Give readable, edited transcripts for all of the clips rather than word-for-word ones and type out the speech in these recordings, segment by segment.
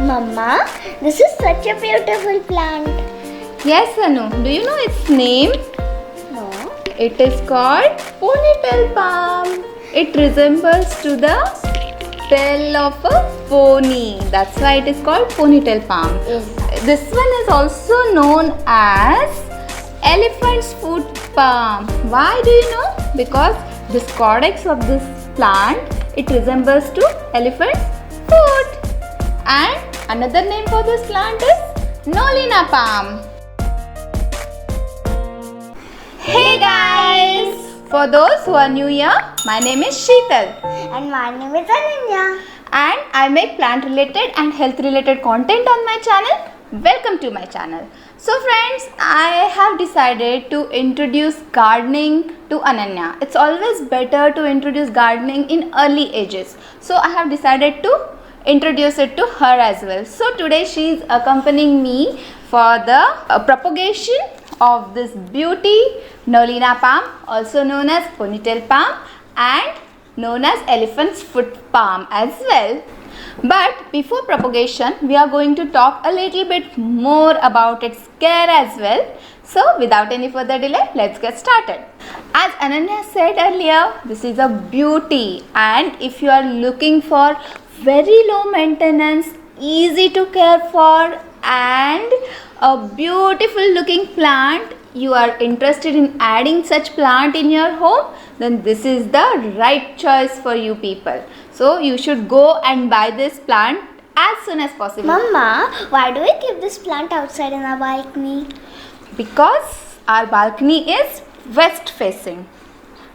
Mama, this is such a beautiful plant. Yes, Anu. Do you know its name? No. It is called ponytail palm. It resembles to the tail of a pony. That's why it is called ponytail palm. Yes. This one is also known as elephant's foot palm. Why do you know? Because this codex of this plant, it resembles to elephant's foot. And another name for this plant is Nolina palm. Hey guys! For those who are new here, my name is Sheetal. And my name is Ananya. And I make plant related and health related content on my channel. Welcome to my channel. So friends, I have decided to introduce gardening to Ananya. It's always better to introduce gardening in early ages. So I have decided to introduce it to her as well. So today she is accompanying me for the propagation of this beauty Nolina palm, also known as ponytail palm and known as elephant's foot palm as well. But before propagation, we are going to talk a little bit more about its care as well. So without any further delay, let's get started. As Ananya said earlier, this is a beauty, and if you are looking for very low maintenance, easy to care for and a beautiful looking plant, you are interested in adding such plant in your home, then this is the right choice for you people. So you should go and buy this plant as soon as possible. Mama, why do we keep this plant outside in our balcony? Because our balcony is west facing.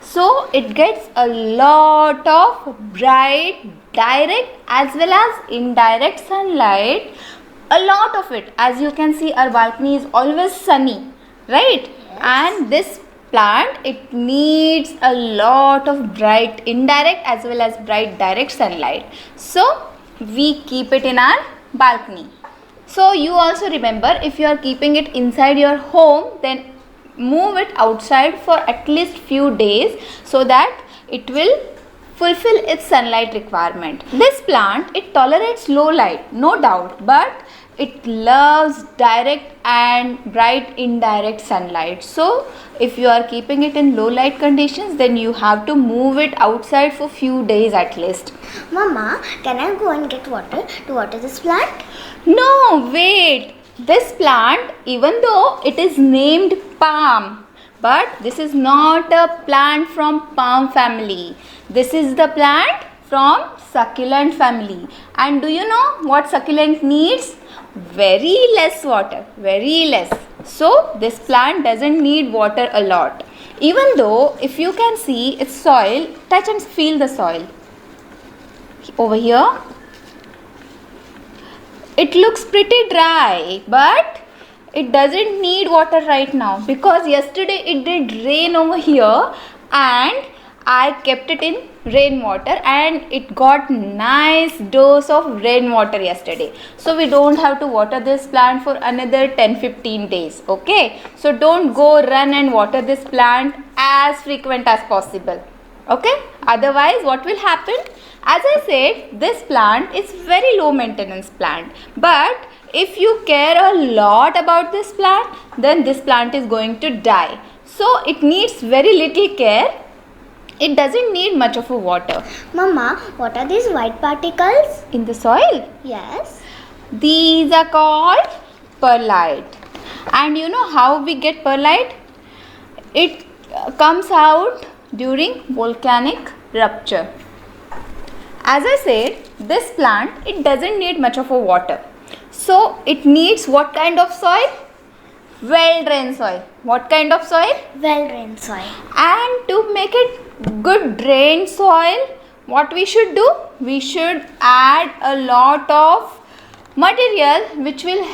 So it gets a lot of bright, direct as well as indirect sunlight. A lot of it. As you can see, our balcony is always sunny, right? Yes. And this plant, it needs a lot of bright indirect as well as bright direct sunlight. So we keep it in our balcony. So you also remember, if you are keeping it inside your home, then move it outside for at least few days so that it will fulfill its sunlight requirement. This plant, it tolerates low light, no doubt, but it loves direct and bright indirect sunlight. So if you are keeping it in low light conditions, then you have to move it outside for few days at least. Mama, can I go and get water to water this plant? No, wait. This plant, even though it is named palm, but this is not a plant from palm family. This is the plant from succulent family. And do you know what succulent needs? Very less water, very less. So this plant doesn't need water a lot. Even though if you can see its soil, touch and feel the soil. Over here, it looks pretty dry, but it doesn't need water right now because yesterday it did rain over here and I kept it in rainwater and it got nice dose of rainwater yesterday. So we don't have to water this plant for another 10-15 days. Okay. So don't go run and water this plant as frequent as possible. Okay. Otherwise what will happen? As I said, this plant is very low maintenance plant. But if you care a lot about this plant, then this plant is going to die. So it needs very little care. It doesn't need much of a water. Mama, what are these white particles? In the soil? Yes. These are called perlite. And you know how we get perlite? It comes out during volcanic rupture. As I said, this plant, it doesn't need much of a water. So it needs what kind of soil? Well-drained soil. What kind of soil? Well-drained soil. And to make it good drained soil, what we should do? We should add a lot of material which will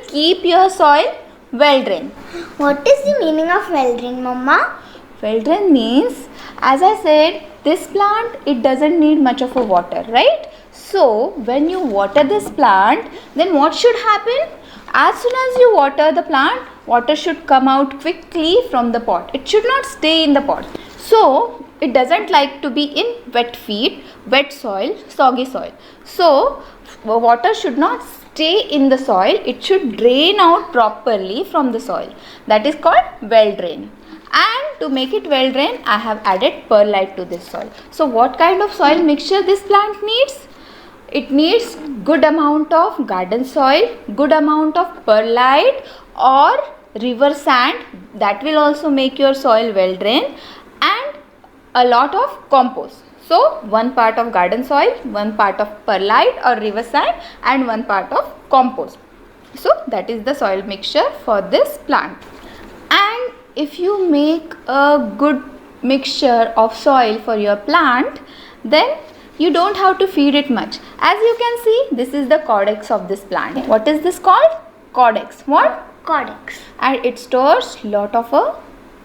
keep your soil well drained. What is the meaning of well-drained, Mama? Well-drained means, as I said, this plant, it doesn't need much of a water, right? So when you water this plant, then what should happen? As soon as you water the plant, water should come out quickly from the pot. It should not stay in the pot. So it doesn't like to be in wet feet, wet soil, soggy soil. So water should not stay in the soil, it should drain out properly from the soil. That is called well drain. And to make it well drained, I have added perlite to this soil. So what kind of soil mixture this plant needs? It needs good amount of garden soil, good amount of perlite or river sand, that will also make your soil well drained, and a lot of compost. So 1 part of garden soil, 1 part of perlite or river sand, and 1 part of compost. So that is the soil mixture for this plant. And if you make a good mixture of soil for your plant, then you don't have to feed it much. As you can see, this is the caudex of this plant. What is this called? Caudex. What? Caudex. And it stores lot of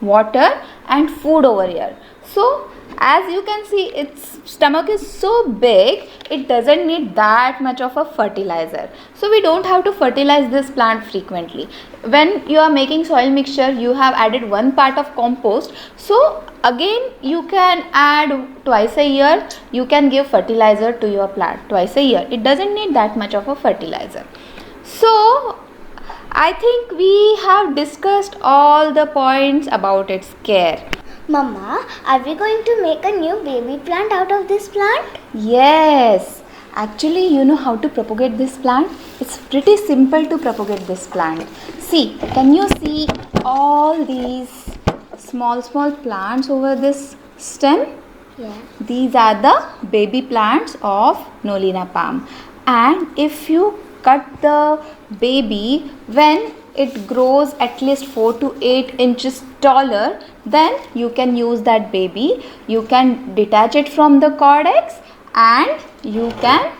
water and food over here. So as you can see, its stomach is so big, it doesn't need that much of a fertilizer. So we don't have to fertilize this plant frequently. When you are making soil mixture, you have added 1 part of compost. So again you can add twice a year, you can give fertilizer to your plant twice a year. It doesn't need that much of a fertilizer. So I think we have discussed all the points about its care. Mama, are we going to make a new baby plant out of this plant? Yes, actually you know how to propagate this plant? It's pretty simple to propagate this plant. See, can you see all these small plants over this stem? Yeah. These are the baby plants of Nolina palm. And if you cut the baby when it grows at least 4 to 8 inches taller, then you can use that baby. You can detach it from the caudex and you can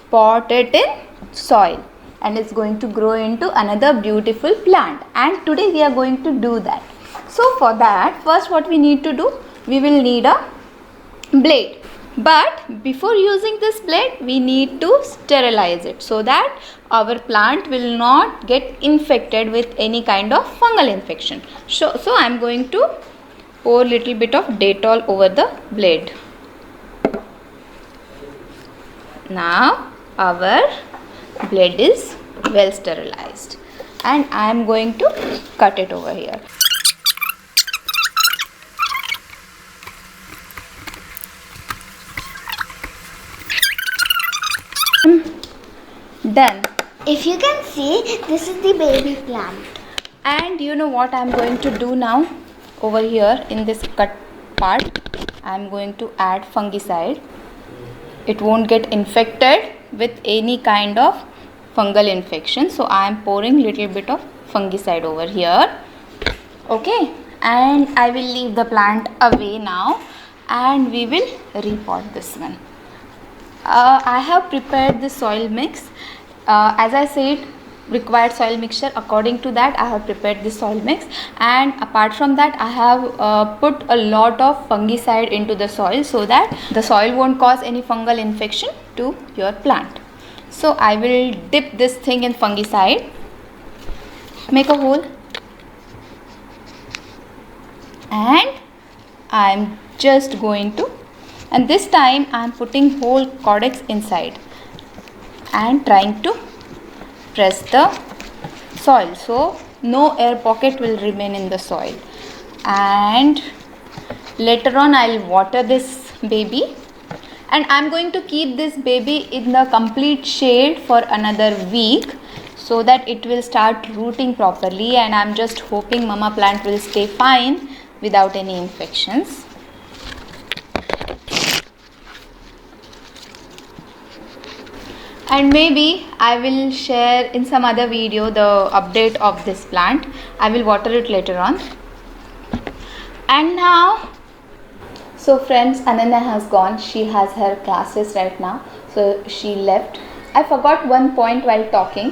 pot it in soil, and it's going to grow into another beautiful plant. And today we are going to do that. So for that, first what we need to do, we will need a blade. But before using this blade, we need to sterilize it so that our plant will not get infected with any kind of fungal infection. So I am going to pour little bit of Dettol over the blade. Now our blade is well sterilized and I am going to cut it over here. Done. If you can see, this is the baby plant. And you know what I am going to do now? Over here in this cut part, I am going to add fungicide. It won't get infected with any kind of fungal infection. So I am pouring little bit of fungicide over here. Okay, and I will leave the plant away now and we will repot this one. I have prepared the soil mix. As I said, required soil mixture, according to that I have prepared this soil mix, and apart from that I have put a lot of fungicide into the soil so that the soil won't cause any fungal infection to your plant. So I will dip this thing in fungicide, make a hole, and I am just going to, and this time I am putting whole caudex inside and trying to press the soil so no air pocket will remain in the soil. And later on I will water this baby, and I am going to keep this baby in the complete shade for another week so that it will start rooting properly, and I am just hoping mama plant will stay fine without any infections. And maybe I will share in some other video the update of this plant. I will water it later on. And now, so friends, Ananya has gone. She has her classes right now, so she left. I forgot one point while talking,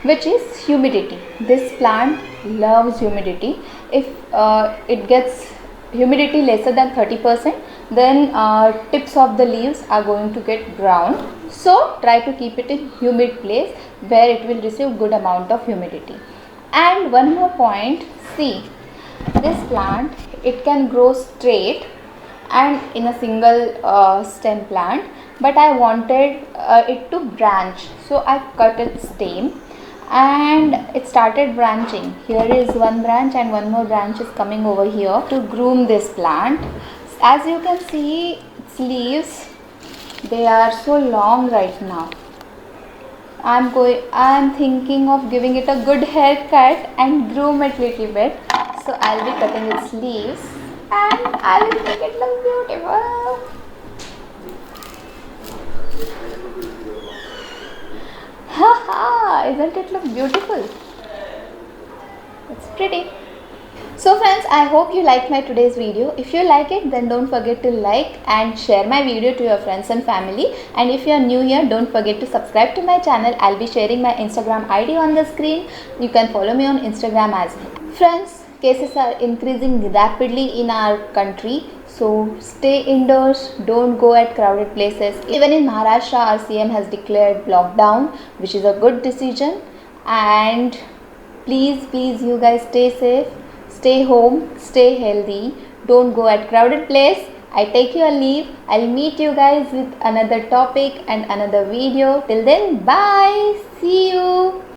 which is humidity. This plant loves humidity. If it gets humidity lesser than 30%, then tips of the leaves are going to get brown. So try to keep it in humid place where it will receive good amount of humidity. And one more point, see, this plant, it can grow straight and in a single stem plant, but I wanted it to branch, so I cut its stem and it started branching. Here is one branch and one more branch is coming over here to groom this plant. As you can see, its leaves, they are so long right now. I'm thinking of giving it a good haircut and groom it little bit. So I'll be cutting its leaves and I will make it look beautiful. Haha, isn't it look beautiful? It's pretty. So friends, I hope you liked my today's video. If you like it, then don't forget to like and share my video to your friends and family. And if you are new here, don't forget to subscribe to my channel. I'll be sharing my Instagram ID on the screen. You can follow me on Instagram as well. Friends, cases are increasing rapidly in our country. So stay indoors, don't go at crowded places. Even in Maharashtra, our CM has declared lockdown, which is a good decision. And please you guys stay safe. Stay home, stay healthy, don't go at crowded place. I take your leave. I'll meet you guys with another topic and another video. Till then, bye. See you.